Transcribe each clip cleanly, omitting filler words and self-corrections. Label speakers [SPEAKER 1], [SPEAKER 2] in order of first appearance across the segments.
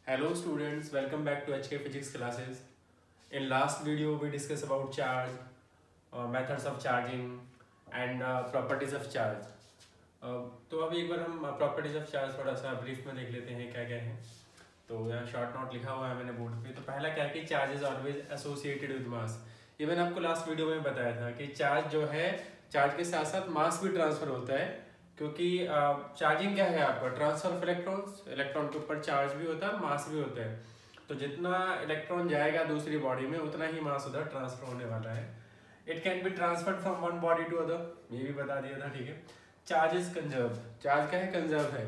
[SPEAKER 1] Hello students, welcome back to HK Physics classes. In last video we discussed about charge, methods of charging and properties of charge. तो अभी एक बार हम properties of charge थोड़ा सा brief में देख लेते हैं क्या क्या है. तो यहाँ शॉर्ट नोट लिखा हुआ है मैंने बोर्ड पे. तो पहला क्या है कि charge is always associated with mass. ये मैंने आपको लास्ट वीडियो में बताया था कि चार्ज जो है चार्ज के साथ साथ मास भी ट्रांसफर होता है, क्योंकि चार्जिंग क्या है आपका ट्रांसफर ऑफ इलेक्ट्रॉन्स. इलेक्ट्रॉन के ऊपर चार्ज भी होता है, मास भी होता है. तो जितना इलेक्ट्रॉन जाएगा दूसरी बॉडी में उतना ही मास उधर ट्रांसफर होने वाला है. It can be transferred from one body to other, ये भी बता दिया था. ठीक है. Charge is conserve. चार्ज क्या है? कंजर्व है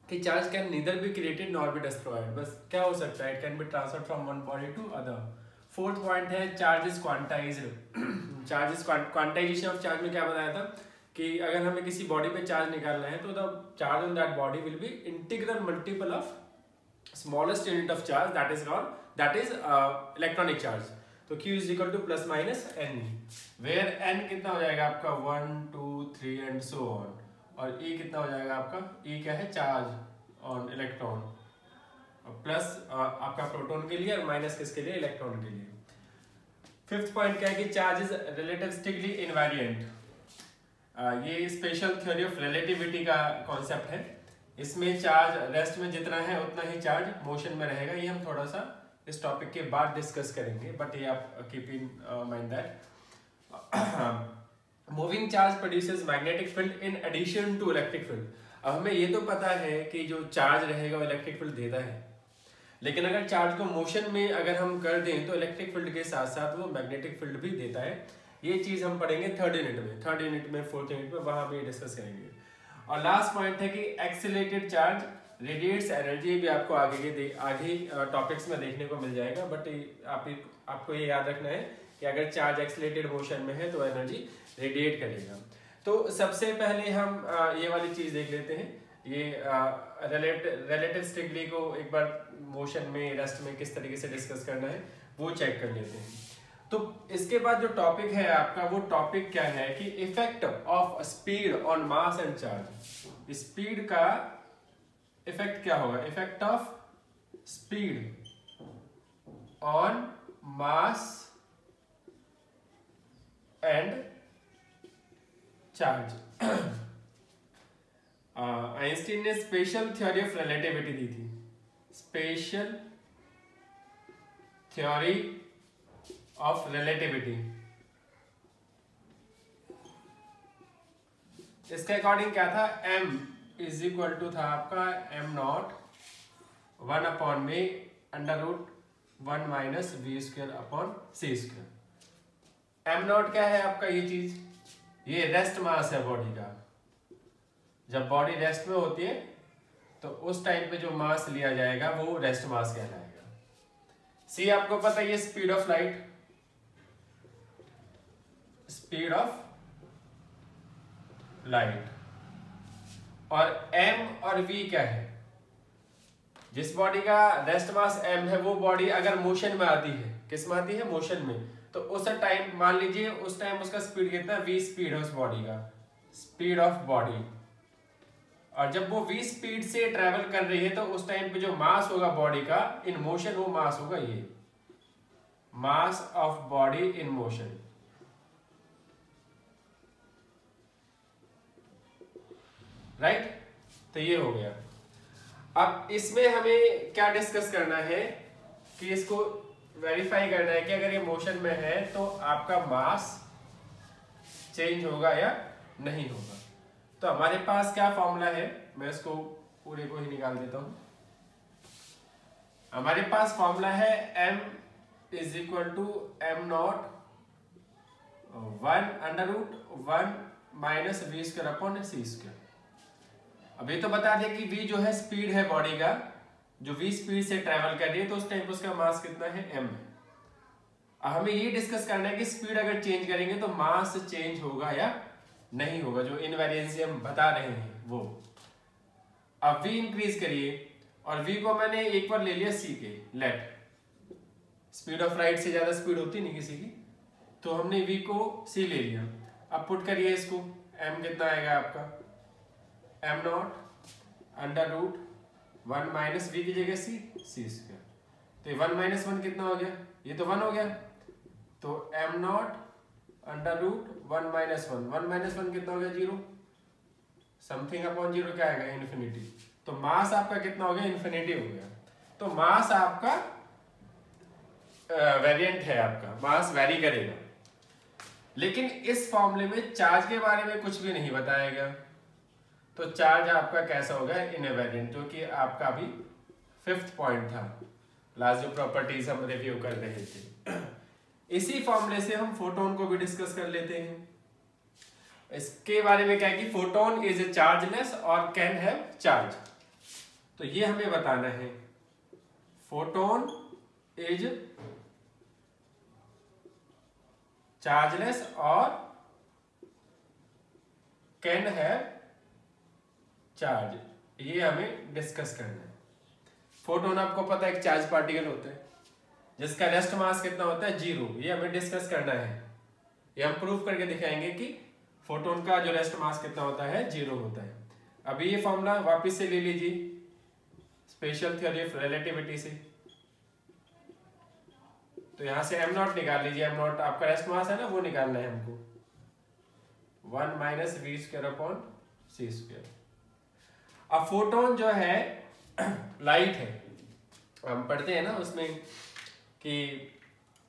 [SPEAKER 1] कि charge can neither be created nor be destroyed. बस क्या हो सकता है? It can be transferred from one body to other. Fourth point है charge is quantized. Charge is quantization of charge में क्या बताया था कि अगर हमें किसी बॉडी पे चार्ज निकालना है तो the charge on that body will be integral multiple of smallest unit of charge that is electronic charge. तो Q is equal to plus minus n, where n कितना हो जाएगा आपका 1 2 3 एंड सो ऑन. और E कितना हो जाएगा आपका? E क्या है? Charge on electron. प्लस आपका प्रोटॉन के लिए और माइनस किसके लिए? इलेक्ट्रॉन के लिए. फिफ्थ पॉइंट क्या है कि चार्ज इज रिलेटिविस्टिकली इनवेरिएंट. ये स्पेशल थ्योरी ऑफ रिलेटिविटी का कॉन्सेप्ट है. इसमें चार्ज रेस्ट में जितना है उतना ही चार्ज मोशन में रहेगा. ये हम थोड़ा सा इस टॉपिक के बाद डिस्कस करेंगे, बट ये आप keep in mind that moving charge produces magnetic field in addition to electric field. अब हमें ये तो पता है कि जो चार्ज रहेगा वो इलेक्ट्रिक फील्ड देता है, लेकिन अगर चार्ज को मोशन में अगर हम कर दें तो इलेक्ट्रिक फील्ड के साथ साथ वो मैग्नेटिक फील्ड भी देता है. ये चीज हम पढ़ेंगे थर्ड यूनिट में फोर्थ यूनिट में, वहां भी डिस्कस करेंगे. और लास्ट पॉइंट है कि एक्सीलरेटेड चार्ज रेडिएट्स एनर्जी. भी आपको आगे टॉपिक्स में देखने को मिल जाएगा, बट आपको ये याद रखना है कि अगर चार्ज एक्सीलरेटेड मोशन में है तो एनर्जी रेडिएट करेगा. तो सबसे पहले हम ये वाली चीज देख लेते हैं. ये रिलेटिविस्टिकली को एक बार मोशन में रेस्ट में किस तरीके से डिस्कस करना है वो चेक कर लेते हैं. तो इसके बाद जो टॉपिक है आपका, वो टॉपिक क्या है कि effect of speed on mass and charge. Speed का इफेक्ट क्या होगा? Effect of speed on mass and charge. Einstein ने स्पेशल थ्योरी ऑफ रिलेटिविटी दी थी. Special theory of relativity. इसके अकॉर्डिंग क्या था? m इज इक्वल टू था आपका m नॉट 1 अपॉन में under root 1 minus v square upon c square. m naught क्या है आपका? ये चीज, ये रेस्ट मास है बॉडी का. जब बॉडी रेस्ट में होती है तो उस टाइम पे जो मास लिया जाएगा वो रेस्ट मास कहलाएगा. सी आपको पता है ये speed of light, speed of light. और m और v क्या है? जिस बॉडी का रेस्ट मास m है वो बॉडी अगर मोशन में आती है, किस में आती है? मोशन में. तो उस टाइम मान लीजिए उस टाइम उसका स्पीड कितना? v स्पीड है उस बॉडी का, स्पीड ऑफ बॉडी. और जब वो v स्पीड से ट्रेवल कर रही है तो उस टाइम पे जो मास होगा बॉडी का इन मोशन, वो मास होगा ये mass of body in motion. Right. तो ये हो गया. अब इसमें हमें क्या डिस्कस करना है कि इसको वेरीफाई करना है कि अगर ये मोशन में है तो आपका मास चेंज होगा या नहीं होगा. तो हमारे पास क्या फॉर्मूला है? मैं इसको पूरे को ही निकाल देता हूं. हमारे पास फॉर्मूला है m is equal to m naught 1 under root 1 minus v square upon c square. अभी तो बता दें कि v जो है स्पीड है बॉडी का, जो v स्पीड से ट्रेवल कर रही है तो उस टाइम उसका मास कितना है? m. हमें ये डिस्कस करना है कि स्पीड अगर चेंज करेंगे तो मास चेंज होगा या नहीं होगा, जो इनवेरिएंसी हम बता रहे हैं वो. अब v इंक्रीज करिए और v को मैंने एक बार ले लिया c के लेट. स्पीड ऑफ लाइट से ज्यादा स्पीड होती नहीं किसी की, तो हमने v को c ले लिया. अब पुट करिए इसको, m कितना आएगा आपका? m naught under root 1 minus v की जगह सी, सी स्क्वायर। तो ये 1 माइनस 1 कितना हो गया, ये तो 1 हो गया, तो m naught under root 1 minus 1, 1 minus 1 कितना हो गया 0, समथिंग अपॉन 0 क्या आएगा इन्फिनिटी। तो मास आपका कितना हो गया, इन्फिनिटी हो गया। तो मास आपका वेरिएंट है, आपका मास वेरी करेगा। लेकिन इस फॉर्मूले में चार्ज के बारे में कुछ भी नहीं बताया गया, तो चार्ज आपका कैसा होगा, इनवेरिएंट, जो कि आपका अभी 5th पॉइंट था, लास्ट जो प्रॉपर्टीज हम रिव्यू कर रहे थे। इसी फॉर्मूले से हम फोटोन को भी डिस्कस कर लेते हैं। इसके बारे में क्या है कि फोटोन इज ए चार्जलेस और कैन हैव चार्ज। तो ये हमें बताना है, फोटोन इज चार्जलेस और कैन हैव चार्ज, ये हमें डिस्कस करना है। फोटोन आपको पता है एक चार्ज पार्टिकल होता है जिसका रेस्ट मास कितना होता है 0, ये हमें डिस्कस करना है। ये हम प्रूफ करके दिखाएंगे कि फोटोन का जो रेस्ट मास कितना होता है 0 होता है। अभी ये फॉर्मूला वापस से ले लीजिए स्पेशल थ्योरी ऑफ रिलेटिविटी से। तो यहां से एम नॉट निकाल लीजिए, एम नॉट आपका रेस्ट मास है ना, वो निकालना है हमको, 1 minus v square upon c square. अब फोटोन जो है लाइट है, हम पढ़ते हैं ना उसमें कि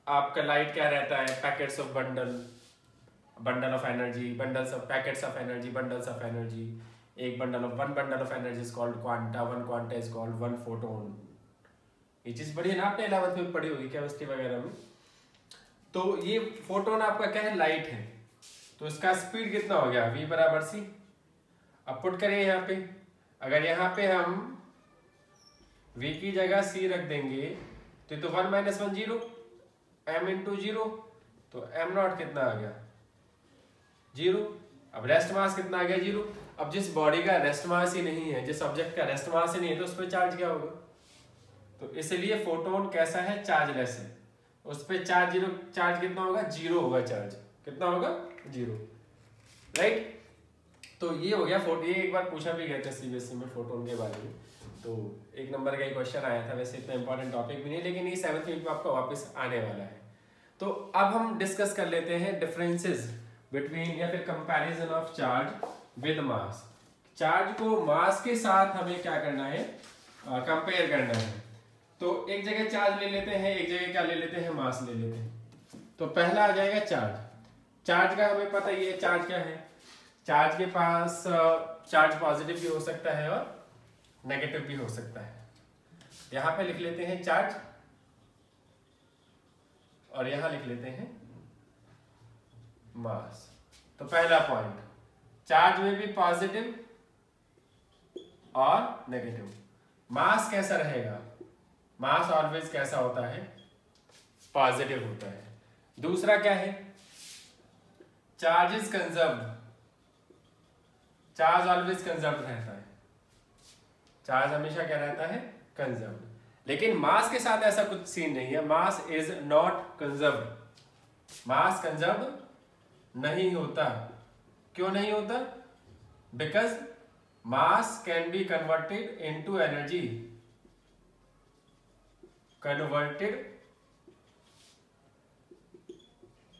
[SPEAKER 1] आपका लाइट क्या रहता है, packets of bundle of energy, bundles of packets of energy, bundles of energy. एक bundle of energy is called quanta, one quanta is called one photon. ये चीज बड़ी है ना, आपने 11th में पढ़ी होगी केमिस्ट्री वगैरह में। तो ये फोटोन आपका क्या है, लाइट है। तो इसका स्पीड कितना हो गया, v बराबर सी। अब पुट करिए यहाँ पे, अगर यहाँ पे हम v की जगह c रख देंगे तो 1 माइनस 1 0, m इंटू 0, तो m नॉट कितना आ गया 0। अब रेस्ट मास कितना आ गया 0। अब जिस बॉडी का रेस्ट मास ही नहीं है, जिस ऑब्जेक्ट का रेस्ट मास ही नहीं है, तो उस पर चार्ज क्या होगा। तो इसलिए फोटोन कैसा है, चार्जलेस है। उस पर चार्ज कितना होगा 0 होगा, चार्ज कितना होगा 0, राइट। तो ये हो गया ये एक बार पूछा भी गया था सीबीएसई में फोटोन के बारे में, तो 1 नंबर का ही क्वेश्चन आया था। वैसे इतना इंपॉर्टेंट टॉपिक भी नहीं, लेकिन ये 7th वीक में आपका वापस आने वाला है। तो अब हम डिस्कस कर लेते हैं डिफरेंसेस बिटवीन या फिर comparison of charge with mass. Charge को मास के साथ हमें क्या करना है, कंपेयर करना है। तो एक जगह चार्ज ले लेते हैं, एक जगह क्या ले लेते हैं, मास ले लेते हैं। तो पहला आ जाएगा चार्ज। चार्ज का हमें पता ही है चार्ज क्या है। चार्ज के पास चार्ज पॉजिटिव भी हो सकता है और नेगेटिव भी हो सकता है। यहां पे लिख लेते हैं चार्ज और यहां लिख लेते हैं मास। तो पहला पॉइंट, चार्ज में भी पॉजिटिव और नेगेटिव। मास कैसा रहेगा, मास ऑलवेज कैसा होता है, पॉजिटिव होता है। दूसरा क्या है, charge is conserved. Charge always conserved रहता है, चार्ज हमेशा क्या रहता है, कंजर्व्ड। लेकिन मास के साथ ऐसा कुछ सीन नहीं है, mass is not conserved. Mass conserved नहीं होता। क्यों नहीं होता, because mass can be converted into energy, converted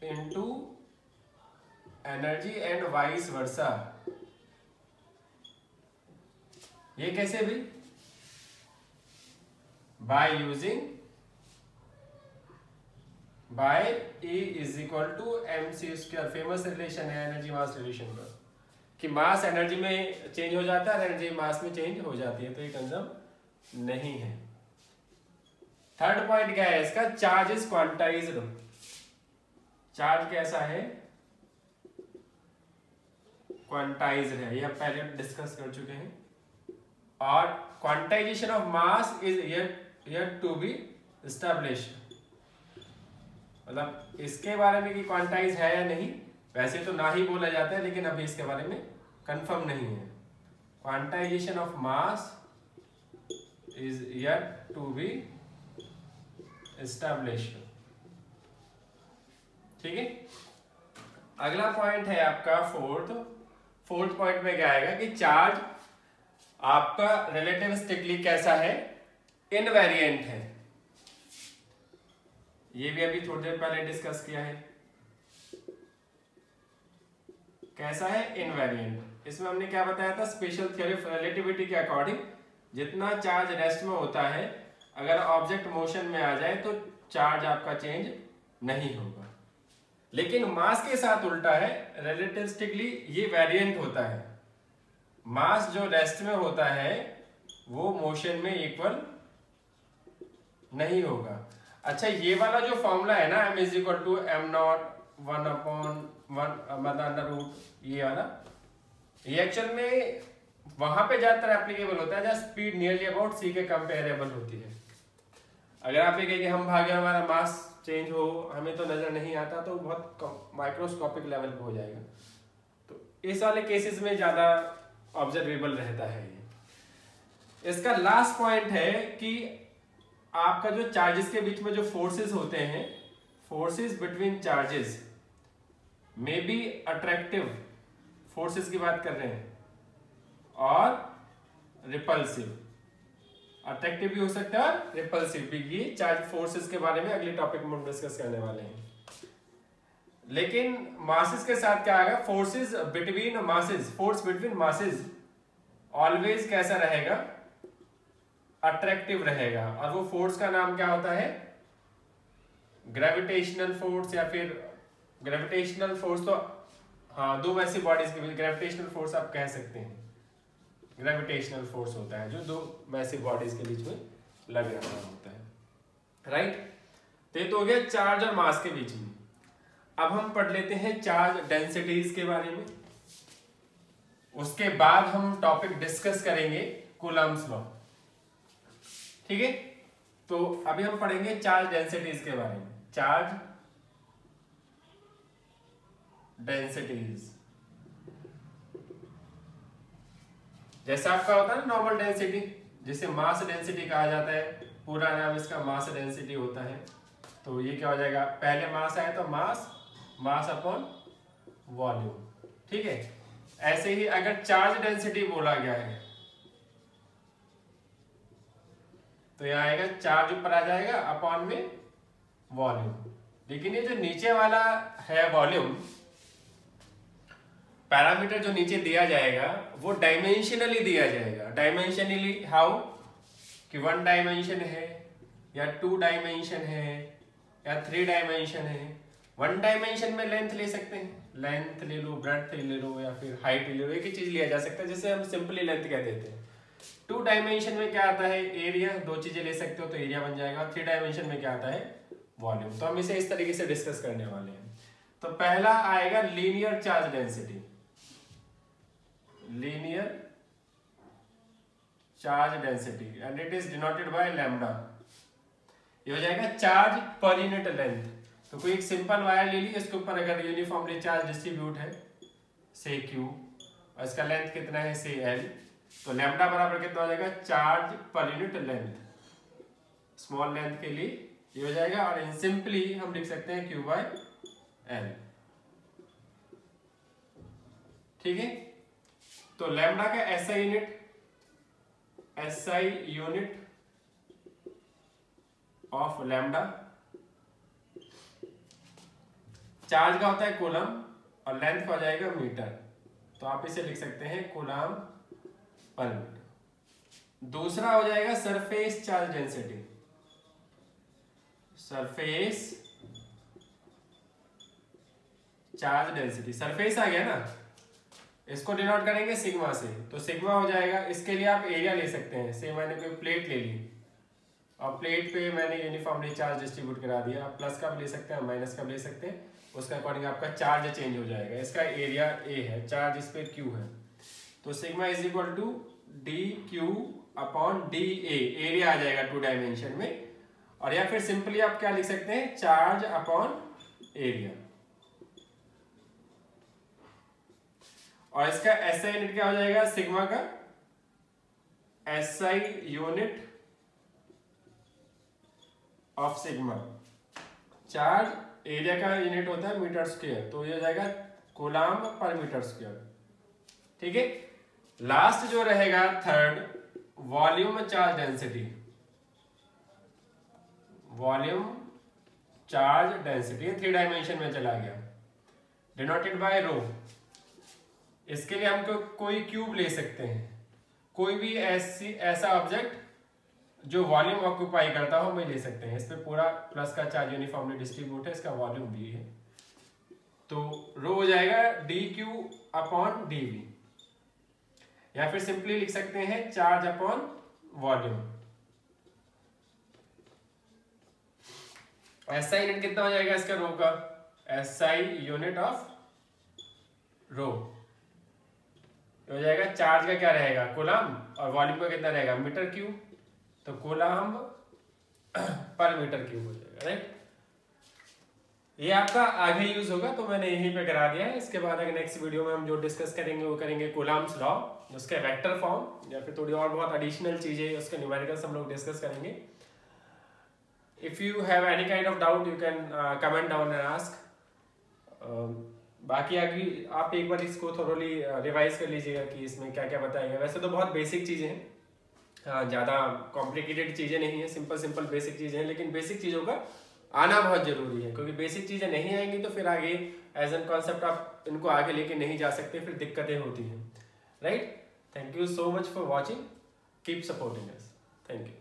[SPEAKER 1] into energy and vice versa. ये कैसे भी, by using by E is equal to mc square. Famous relation है एनर्जी मास रिलेशन का, कि मास एनर्जी में चेंज हो जाता है, एनर्जी मास में चेंज हो जाती है। तो ये कंजर्व नहीं है। थर्ड पॉइंट क्या है इसका, चार्ज इज क्वांटाइज्ड। चार्ज कैसा है, क्वांटाइज्ड है, ये हम पहले डिस्कस कर चुके हैं। और quantization of mass is yet to be established. मतलब इसके बारे में कि क्वांटाइज है या नहीं, वैसे तो ना ही बोला जाता है, लेकिन अभी इसके बारे में कंफर्म नहीं है। Quantization of mass is yet to be established. ठीक है। अगला पॉइंट है आपका फोर्थ पॉइंट में क्या आएगा कि चार्ज आपका रिलेटिविस्टिकली कैसा है, इनवेरिएंट है। ये भी अभी थोड़ी देर पहले डिस्कस किया है। कैसा है, इनवेरिएंट। इसमें हमने क्या बताया था, स्पेशल थ्योरी ऑफ रिलेटिविटी के अकॉर्डिंग जितना चार्ज रेस्ट में होता है, अगर ऑब्जेक्ट मोशन में आ जाए तो चार्ज आपका चेंज नहीं होगा। लेकिन मास के साथ उल्टा है, रिलेटिविस्टिकली ये वेरिएंट होता है। मास जो रेस्ट में होता है वो मोशन में इक्वल नहीं होगा। अच्छा, ये वाला जो फॉर्मूला है ना, m is equal to m naught 1/1 मतलब अंडर रूट, ये वाला, ये एक्चुअल में वहां पे ज्यादातर एप्लीकेबल होता है जहाँ स्पीड नियरली अबाउट c के कंपेरेबल होती है। अगर आप ये कहें कि हम भागे हमारा मास चेंज हो, हमें तो नजर नहीं आता, तो बहुत माइक्रोस्कोपिक लेवल पे हो जाएगा। तो इस वाले केसेस में ज्यादा ऑब्जर्वेबल रहता है ये। इसका लास्ट पॉइंट है कि आपका जो चार्जेस के बीच में जो फोर्सेस होते हैं, forces between charges may be attractive, forces की बात कर रहे हैं, और रिपल्सिव। अट्रैक्टिव भी हो सकता है और रिपल्सिव भी। ये चार्ज फोर्सेस के बारे में अगले टॉपिक में हम डिस्कस करने वाले हैं। लेकिन मासेस के साथ क्या आएगा, forces between masses, force between masses always कैसा रहेगा, अट्रैक्टिव रहेगा। और वो फोर्स का नाम क्या होता है, ग्रेविटेशनल फोर्स, या फिर ग्रेविटेशनल फोर्स तो हाँ, दो वैसी बॉडीज के बीच ग्रेविटेशनल फोर्स आप कह सकते हैं। ग्रेविटेशनल फोर्स होता है जो दो वैसी बॉडीज के बीच में लग रहा होता है, राइट। तो ये तो हो गया चार्ज और मास के बीच में। अब हम पढ़ लेते हैं चार्ज डेंसिटीज के बारे में, उसके बाद हम टॉपिक डिस्कस करेंगे कूलम्ब्स लॉ, ठीक है। तो अभी हम पढ़ेंगे चार्ज डेंसिटीज के बारे में। चार्ज डेंसिटीज, जैसा आपका होता है ना नॉर्मल डेंसिटी, जिसे मास डेंसिटी कहा जाता है, पूरा नाम इसका मास डेंसिटी होता है। तो ये क्या हो जाएगा, पहले मास आए तो मास, मास अपॉन वॉल्यूम, ठीक है। ऐसे ही अगर चार्ज डेंसिटी बोला गया है तो यह आएगा चार्ज ऊपर आ जाएगा, अपॉन में वॉल्यूम। लेकिन ये जो नीचे वाला है वॉल्यूम, पैरामीटर जो नीचे दिया जाएगा वो डायमेंशनली दिया जाएगा। डायमेंशनली हाउ, कि 1 डायमेंशन है या 2 डायमेंशन है या 3 डायमेंशन है। 1 डायमेंशन में लेंथ ले सकते हैं, लेंथ ले लो, ब्रेड्थ ले लो, या फिर हाइट ले लो, एक ही चीज लिया जा सकता है जिसे हम सिंपली लेंथ कह देते हैं। 2 डायमेंशन में क्या आता है, एरिया, दो चीजें ले सकते हो तो एरिया बन जाएगा। 3 डायमेंशन में क्या आता है, वॉल्यूम। तो हम इसे इस तरीके से डिस्कस करने वाले हैं। तो पहला आएगा linear charge density, linear charge density, and it is denoted by lambda. ये हो जाएगा चार्ज पर यूनिट लेंथ। तो कोई एक सिंपल वायर ले ली, इसके ऊपर अगर यूनिफॉर्मली चार्ज डिस्ट्रीब्यूट है, से Q, और इसका लेंथ कितना है, से L, तो लैम्डा बराबर कितना हो जाएगा, charge per unit length. Small length के लिए ये हो जाएगा, और इन सिंपली हम लिख सकते हैं Q बाय L, ठीक है। तो लैम्डा का SI unit of lambda, charge का होता है कूलम, और लेंथ का हो जाएगा मीटर। तो आप इसे लिख सकते हैं कूलम पर मीटर। दूसरा हो जाएगा surface charge density, surface charge density, surface आ गया ना, इसको डिनोट करेंगे सिग्मा से। तो सिग्मा हो जाएगा, इसके लिए आप एरिया ले सकते हैं। से मैंने कोई प्लेट ले ली और प्लेट पे मैंने यूनिफॉर्मली चार्ज डिस्ट्रीब्यूट करा दिया। आप प्लस का भी ले सकते हैं, माइनस का भी ले सकते हैं, उसके अकॉर्डिंग आपका चार्ज चेंज हो जाएगा। इसका एरिया A है, चार्ज इस पे Q है, तो sigma is equal to DQ upon DA, एरिया आ जाएगा 2 डायमेंशन में। और या फिर सिंपली आप क्या लिख सकते हैं, चार्ज अपॉन एरिया। और इसका SI यूनिट क्या हो जाएगा, सिग्मा का SI unit of sigma, charge area का यूनिट होता है मीटर स्क्वायर, तो ये हो जाएगा कूलम पर मीटर स्क्वायर, ठीक है। लास्ट जो रहेगा third, volume charge density. Volume charge density 3 dimension में चला गया, डिनोटेड बाय रो। इसके लिए हमको कोई क्यूब ले सकते हैं, कोई भी ऐसा ऑब्जेक्ट जो वॉल्यूम ऑक्यूपाई करता हो मैं ले सकते हैं। इस पे पूरा प्लस का चार्ज यूनिफॉर्मली डिस्ट्रीब्यूट है, इसका वॉल्यूम भी है, तो रो हो जाएगा dq अपॉन dv, या फिर सिंपली लिख सकते हैं charge upon volume. SI unit कितना हो जाएगा इसका रो का? SI यूनिट ऑफ रो हो जाएगा, चार्ज का क्या रहेगा कूलम, और वॉल्यूम का कितना रहेगा मीटर क्यूब, तो कूलम पर मीटर क्यूब हो जाएगा, राइट। ये आपका आगे यूज होगा तो मैंने यहीं पे करा दिया है। इसके बाद अगर नेक्स्ट वीडियो में हम जो डिस्कस करेंगे वो करेंगे कूलम्स लॉ, उसके वेक्टर फॉर्म, या फिर थोड़ी और बहुत एडिशनल चीजें उसके न्यूमेरिकल्स हम लोग डिस्कस करेंगे। If you have any kind of doubt you can comment down and ask. बाकी आगे आप एक बार इसको थोड़ी रिवाइज कर लीजिएगा कि इसमें क्या क्या बताएंगे। वैसे तो बहुत बेसिक चीजें हैं, ज़्यादा कॉम्प्लिकेटेड चीज़ें नहीं है, सिंपल सिंपल बेसिक चीज़ें हैं, लेकिन बेसिक चीज़ों का आना बहुत ज़रूरी है, क्योंकि बेसिक चीज़ें नहीं आएंगी तो फिर आगे एज एन कॉन्सेप्ट आप इनको आगे लेके नहीं जा सकते, फिर दिक्कतें होती हैं, right. Thank you so much for watching, keep supporting us, thank you.